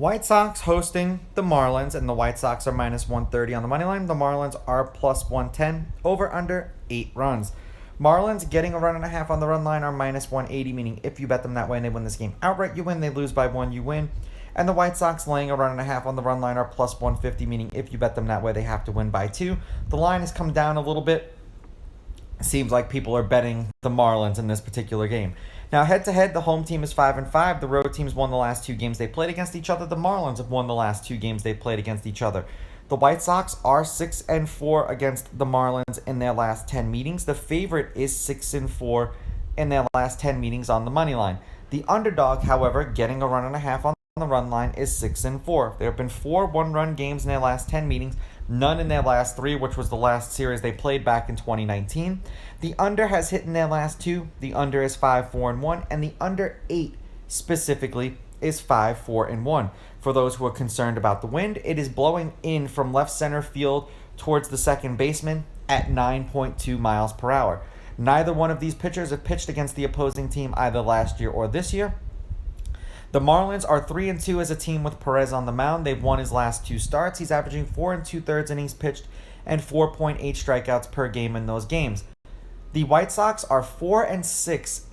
White Sox hosting the Marlins, and the White Sox are minus 130 on the money line. The Marlins are plus 110, over under 8 runs. Marlins getting a run and a half on the run line are minus 180, meaning if you bet them that way and they win this game outright, you win. They lose by 1, you win. And the White Sox laying a run and a half on the run line are plus 150, meaning if you bet them that way, they have to win by 2. The line has come down a little bit. Seems like people are betting the Marlins in this particular game. Now, head-to-head, the home team is 5-5. The road team's won the last 2 games they played against each other. The Marlins have won the last 2 games they played against each other. The White Sox are 6-4 against the Marlins in their last 10 meetings. The favorite is 6-4 in their last 10 meetings on the money line. The underdog, however, getting a run and a half on the run line is 6-4. There have been 4 one-run games in their last 10 meetings, none in their last 3, which was the last series they played back in 2019. The under has hit in their last 2. The under is 5-4-1, and the under 8 specifically is 5-4-1. For those who are concerned about the wind, it is blowing in from left center field towards the second baseman at 9.2 miles per hour. Neither one of these pitchers have pitched against the opposing team either last year or this year. The Marlins are 3-2 as a team with Perez on the mound. They've won his last 2 starts. He's averaging 4 2/3 innings pitched and 4.8 strikeouts per game in those games. The White Sox are 4-6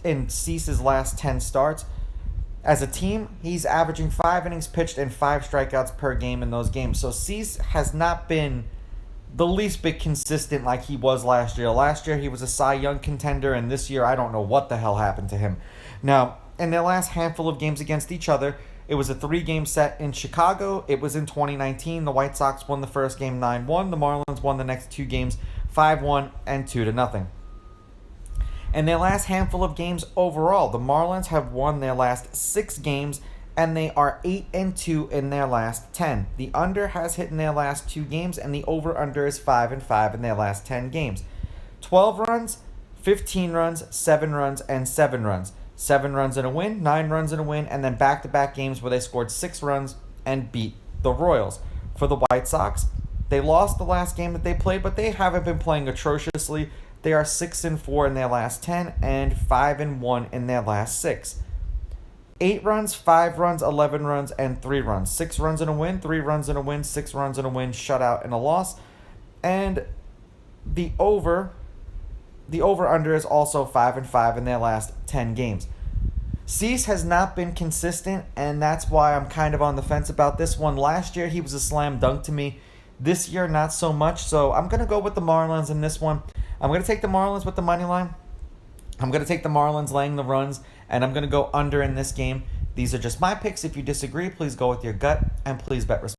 in Cease's last 10 starts. As a team, he's averaging 5 innings pitched and 5 strikeouts per game in those games. So Cease has not been the least bit consistent like he was last year. Last year, he was a Cy Young contender, and this year, I don't know what the hell happened to him. Now, in their last handful of games against each other, it was a 3-game set in Chicago. It was in 2019. The White Sox won the first game 9-1. The Marlins won the next 2 games 5-1 and 2-0. In their last handful of games overall, the Marlins have won their last 6 games, and they are 8-2 in their last 10. The under has hit in their last 2 games, and the over-under is 5-5 in their last 10 games. 12 runs, 15 runs, 7 runs, and 7 runs. 7 runs and a win, 9 runs and a win, and then back-to-back games where they scored 6 runs and beat the Royals. For the White Sox, they lost the last game that they played, but they haven't been playing atrociously. They are 6-4 in their last 10 and 5-1 in their last 6. 8 runs, 5 runs, 11 runs, and 3 runs. 6 runs and a win, 3 runs and a win, 6 runs and a win, shutout and a loss. And the over-under is also 5-5 in their last 10 games. Cease has not been consistent, and that's why I'm kind of on the fence about this one. Last year, he was a slam dunk to me. This year, not so much. So I'm going to go with the Marlins in this one. I'm going to take the Marlins with the money line. I'm going to take the Marlins laying the runs, and I'm going to go under in this game. These are just my picks. If you disagree, please go with your gut, and please bet responsibly.